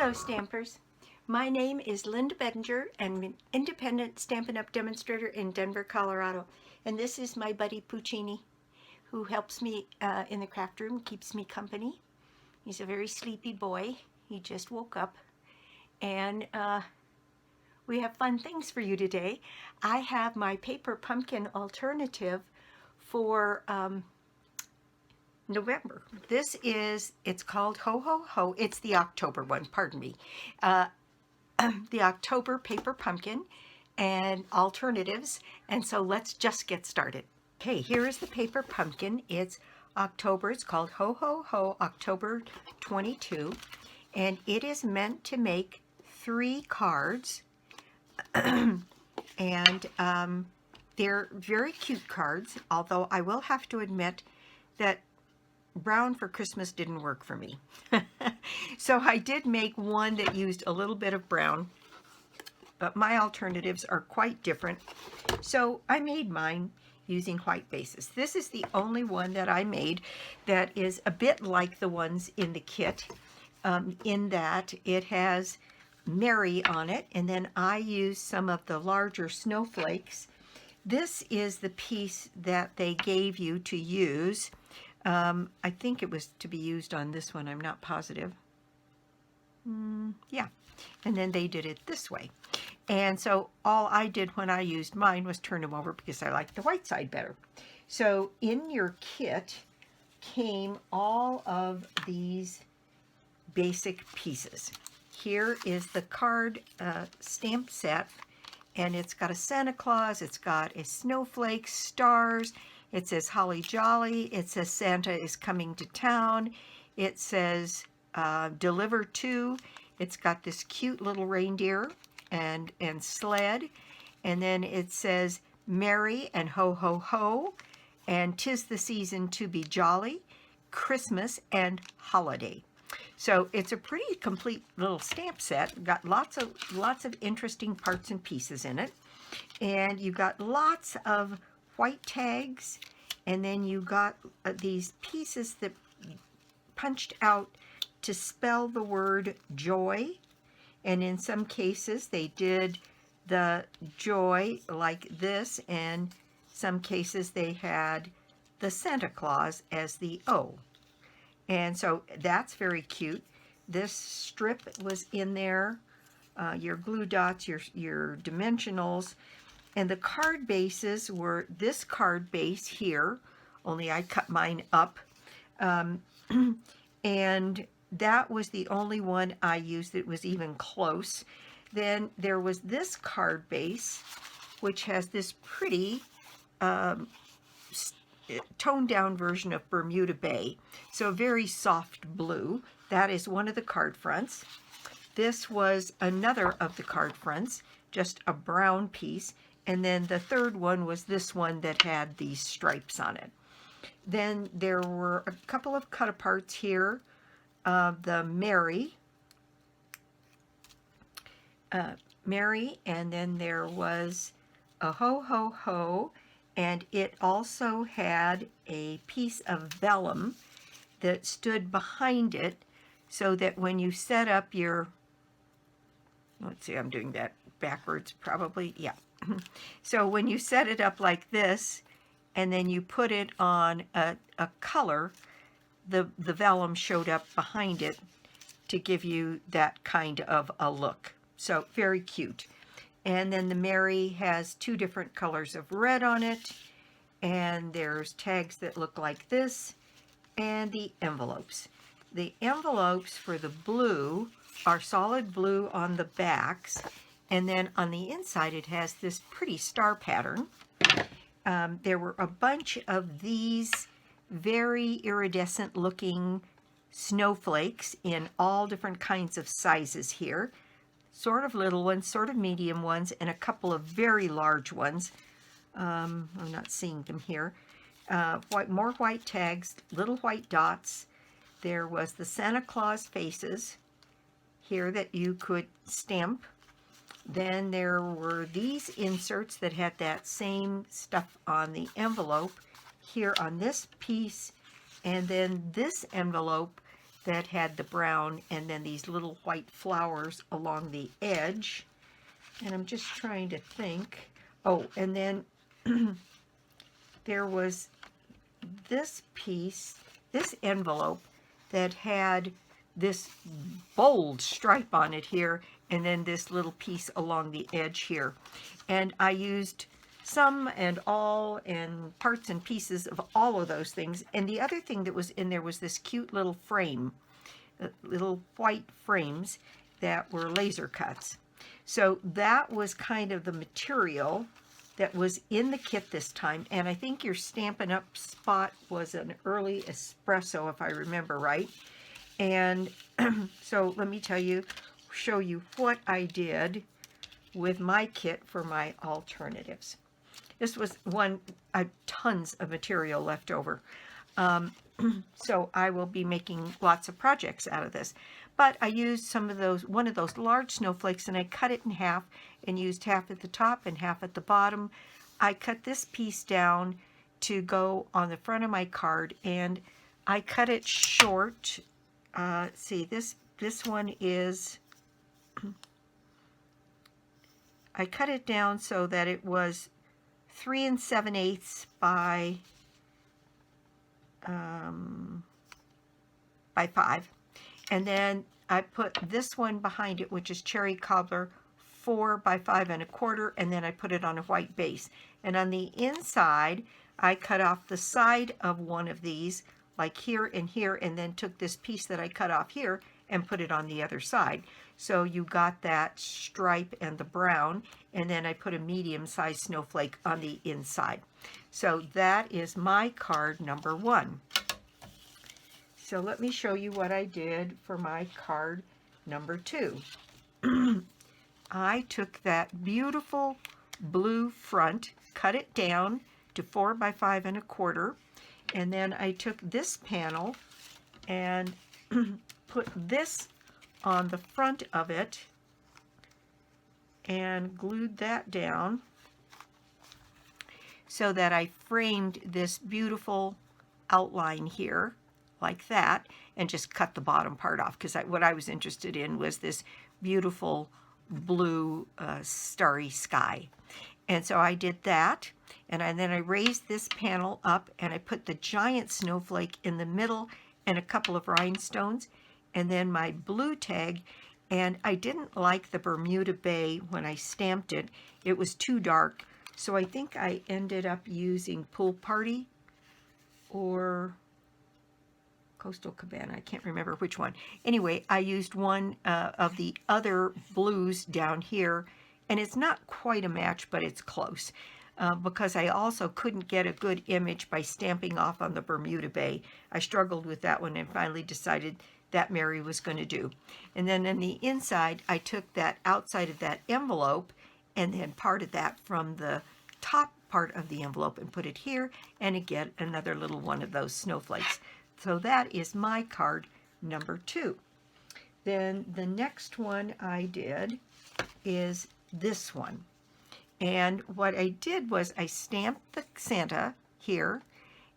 Hello Stampers, my name is Linda Bedinger and I'm an independent Stampin' Up! Demonstrator in Denver, Colorado. And this is my buddy Puccini, who helps me in the craft room, keeps me company. He's a very sleepy boy. He just woke up. And we have fun things for you today. I have my paper pumpkin alternative for November. It's called Ho Ho Ho. It's the October one, pardon me. The October paper pumpkin and alternatives. And so let's just get started. Okay, here is the paper pumpkin. It's October. It's called Ho Ho Ho October 22. And it is meant to make 3 cards. And they're very cute cards, although I will have to admit that brown for Christmas didn't work for me. So I did make one that used a little bit of brown, but my alternatives are quite different. So I made mine using white bases. This is the only one that I made that is a bit like the ones in the kit, in that it has Mary on it, and then I used some of the larger snowflakes. This is the piece that they gave you to use. I think it was to be used on this one. I'm not positive. Yeah. And then they did it this way. And so all I did when I used mine was turn them over because I like the white side better. So in your kit came all of these basic pieces. Here is the card stamp set, and it's got a Santa Claus, it's got a snowflake, stars, it says Holly Jolly, it says Santa is coming to town, it says deliver to, it's got this cute little reindeer and sled, and then it says Merry and Ho Ho Ho, and 'tis the season to be jolly, Christmas and holiday. So it's a pretty complete little stamp set. Got lots of interesting parts and pieces in it. And you got lots of white tags, and then you got these pieces that punched out to spell the word joy. And in some cases they did the joy like this, and some cases they had the Santa Claus as the O. And so that's very cute. This strip was in there, your glue dots, your dimensionals, and the card bases were this card base here, only I cut mine up, and that was the only one I used that was even close. Then there was this card base, which has this pretty toned down version of Bermuda Bay, so very soft blue. That is one of the card fronts. This was another of the card fronts, just a brown piece, and then the third one was this one that had these stripes on it. Then there were a couple of cut aparts here of the Mary, and then there was a Ho Ho Ho, and it also had a piece of vellum that stood behind it, so that when you set up your, let's see, I'm doing that backwards probably, yeah. So when you set it up like this, and then you put it on a color, the vellum showed up behind it to give you that kind of a look. So very cute. And then the Mary has 2 different colors of red on it, and there's tags that look like this, and the envelopes. The envelopes for the blue are solid blue on the backs, and then on the inside it has this pretty star pattern. There were a bunch of these very iridescent looking snowflakes in all different kinds of sizes here. Sort of little ones, sort of medium ones, and a couple of very large ones. I'm not seeing them here. More white tags, little white dots. There was the Santa Claus faces here that you could stamp. Then there were these inserts that had that same stuff on the envelope here on this piece, and then this envelope that had the brown and then these little white flowers along the edge. And I'm just trying to think. Oh, and then there was this piece, this envelope that had this bold stripe on it here, and then this little piece along the edge here. And I used some and all and parts and pieces of all of those things. And the other thing that was in there was this cute little frame, little white frames that were laser cuts. So that was kind of the material that was in the kit this time. And I think your Stampin' Up! Spot was an early espresso, if I remember right. And so let me show you what I did with my kit for my alternatives. This was tons of material left over. So I will be making lots of projects out of this. But I used one of those large snowflakes, and I cut it in half and used half at the top and half at the bottom. I cut this piece down to go on the front of my card, and I cut it short. See, this one is, I cut it down so that it was 3 7/8 by 5. And then I put this one behind it, which is Cherry Cobbler, 4 by 5 1/4, and then I put it on a white base. And on the inside, I cut off the side of one of these, like here and here, and then took this piece that I cut off here and put it on the other side. So you got that stripe and the brown, and then I put a medium-sized snowflake on the inside. So that is my card number 1. So let me show you what I did for my card number 2. I took that beautiful blue front, cut it down to 4 by 5 1/4, and then I took this panel and put this on the front of it and glued that down so that I framed this beautiful outline here like that, and just cut the bottom part off, because what I was interested in was this beautiful blue starry sky. And so I did that, and then I raised this panel up, and I put the giant snowflake in the middle and a couple of rhinestones, and then my blue tag. And I didn't like the Bermuda Bay when I stamped it. It was too dark, so I think I ended up using Pool Party or Coastal Cabana. I can't remember which one. Anyway, I used one of the other blues down here, and it's not quite a match, but it's close, because I also couldn't get a good image by stamping off on the Bermuda Bay. I struggled with that one and finally decided that Mary was going to do. And then on the inside, I took that outside of that envelope and then parted that from the top part of the envelope and put it here, and again another little one of those snowflakes. So that is my card number 2. Then the next one I did is this one. And what I did was I stamped the Santa here,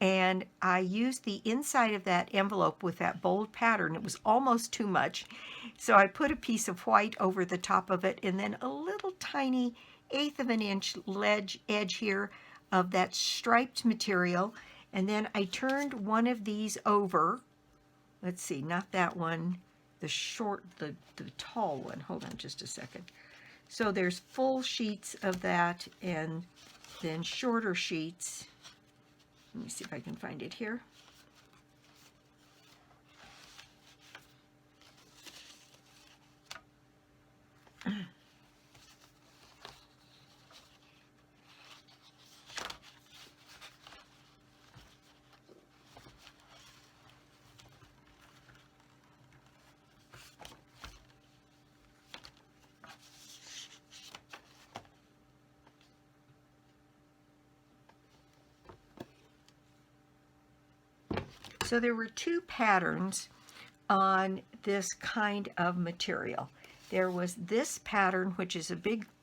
and I used the inside of that envelope with that bold pattern. It was almost too much. So I put a piece of white over the top of it, and then a little tiny 1/8 of an inch edge here of that striped material. And then I turned one of these over. Let's see, not that one, the tall one. Hold on just a second. So there's full sheets of that and then shorter sheets. Let me see if I can find it here. So there were 2 patterns on this kind of material. There was this pattern, which is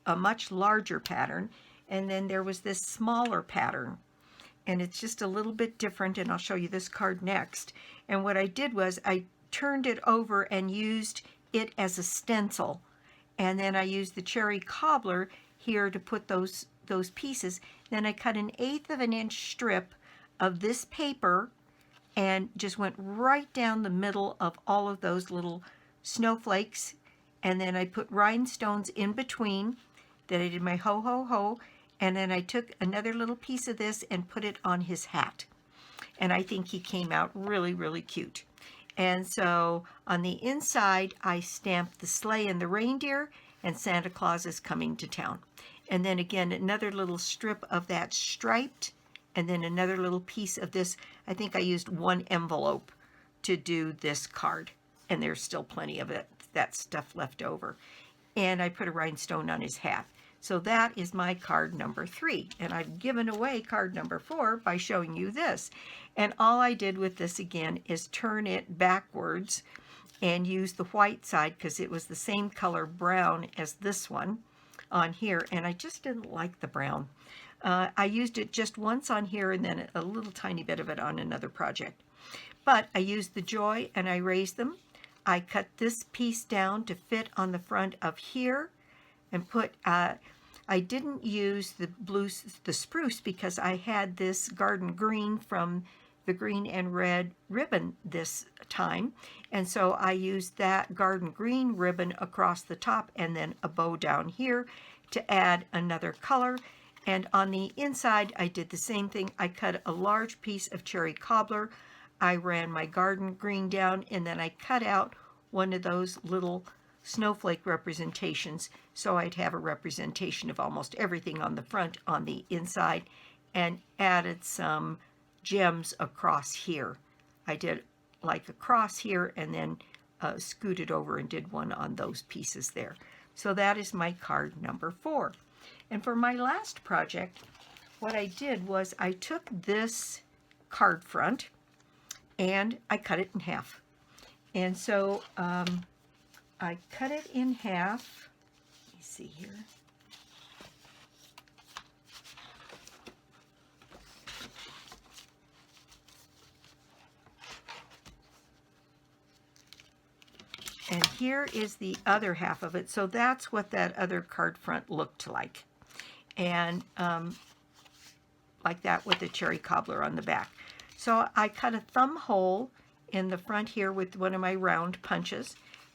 a much larger pattern, and then there was this smaller pattern. And it's just a little bit different, and I'll show you this card next. And what I did was I turned it over and used it as a stencil. And then I used the cherry cobbler here to put those pieces. Then I cut an 1/8 of an inch strip of this paper and just went right down the middle of all of those little snowflakes. And then I put rhinestones in between. Then I did my ho ho ho. And then I took another little piece of this and put it on his hat. And I think he came out really, really cute. And so on the inside, I stamped the sleigh and the reindeer, and Santa Claus is coming to town. And then again, another little strip of that striped, and then another little piece of this. I think I used 1 envelope to do this card, and there's still plenty of that stuff left over. And I put a rhinestone on his hat. So that is my card number 3. And I've given away card number 4 by showing you this. And all I did with this again is turn it backwards and use the white side because it was the same color brown as this one on here. And I just didn't like the brown. I used it just once on here and then a little tiny bit of it on another project. But I used the joy and I raised them. I cut this piece down to fit on the front of here and put, I didn't use the spruce because I had this garden green from the green and red ribbon this time. And so I used that garden green ribbon across the top and then a bow down here to add another color. And on the inside, I did the same thing. I cut a large piece of cherry cobbler. I ran my garden green down and then I cut out one of those little snowflake representations, so I'd have a representation of almost everything on the front on the inside, and added some gems across here. I did like a cross here and then scooted over and did one on those pieces there. So that is my card number 4. And for my last project, what I did was I took this card front and I cut it in half. And so I cut it in half. Let me see here. And here is the other half of it. So that's what that other card front looked like. And like that with the cherry cobbler on the back. So I cut a thumb hole in the front here with one of my round punches,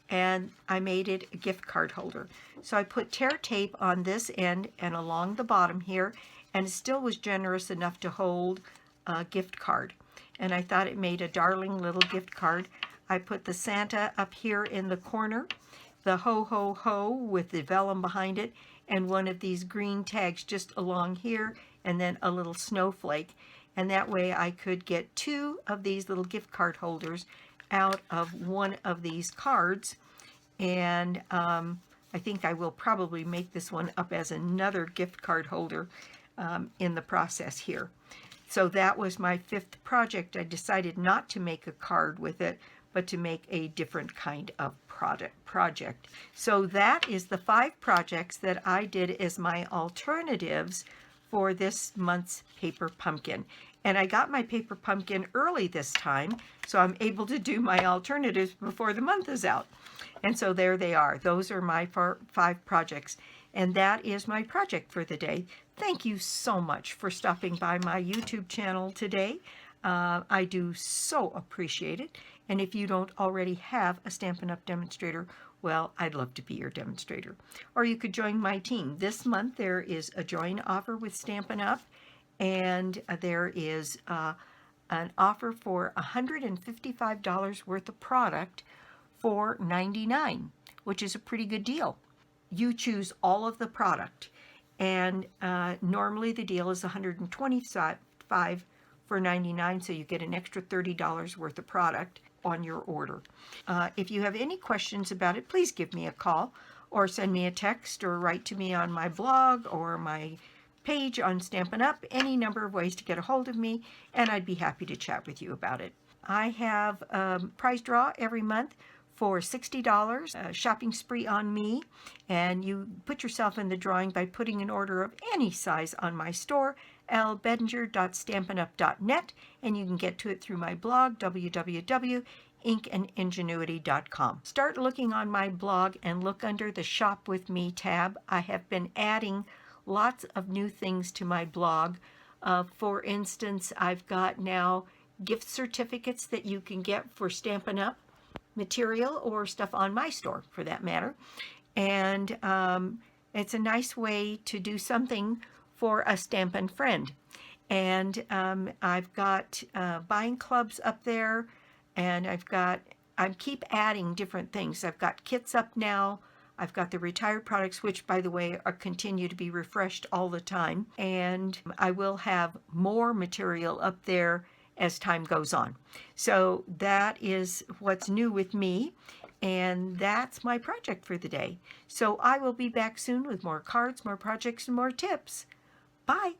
and I made it a gift card holder. So I put tear tape on this end and along the bottom here, and it still was generous enough to hold a gift card. And I thought it made a darling little gift card. I put the Santa up here in the corner, the ho ho ho with the vellum behind it, and one of these green tags just along here, and then a little snowflake. And that way I could get 2 of these little gift card holders out of one of these cards. And I think I will probably make this one up as another gift card holder in the process here. So that was my 5th project. I decided not to make a card with it, but to make a different kind of project. So that is the 5 projects that I did as my alternatives for this month's paper pumpkin. And I got my paper pumpkin early this time, so I'm able to do my alternatives before the month is out. And so there they are. Those are my 5 projects. And that is my project for the day. Thank you so much for stopping by my YouTube channel today. I do so appreciate it. And if you don't already have a Stampin' Up! Demonstrator, well, I'd love to be your demonstrator. Or you could join my team. This month there is a join offer with Stampin' Up! And there is an offer for $155 worth of product for $99, which is a pretty good deal. You choose all of the product, and normally the deal is $125 for $99, so you get an extra $30 worth of product on your order. If you have any questions about it, please give me a call or send me a text or write to me on my blog or my page on Stampin' Up. Any number of ways to get a hold of me, and I'd be happy to chat with you about it. I have a prize draw every month for $60, a shopping spree on me, and you put yourself in the drawing by putting an order of any size on my store, lbedinger.stampinup.net, and you can get to it through my blog, www.ingenuity.com. inkandingenuity.com. Start looking on my blog and look under the Shop With Me tab. I have been adding lots of new things to my blog. For instance, I've got now gift certificates that you can get for Stampin' Up! Material or stuff on my store, for that matter. And it's a nice way to do something for a Stampin' friend. And I've got buying clubs up there, and I keep adding different things. I've got kits up now. I've got the retired products, which, by the way, continue to be refreshed all the time. And I will have more material up there as time goes on. So that is what's new with me. And that's my project for the day. So I will be back soon with more cards, more projects, and more tips. Bye.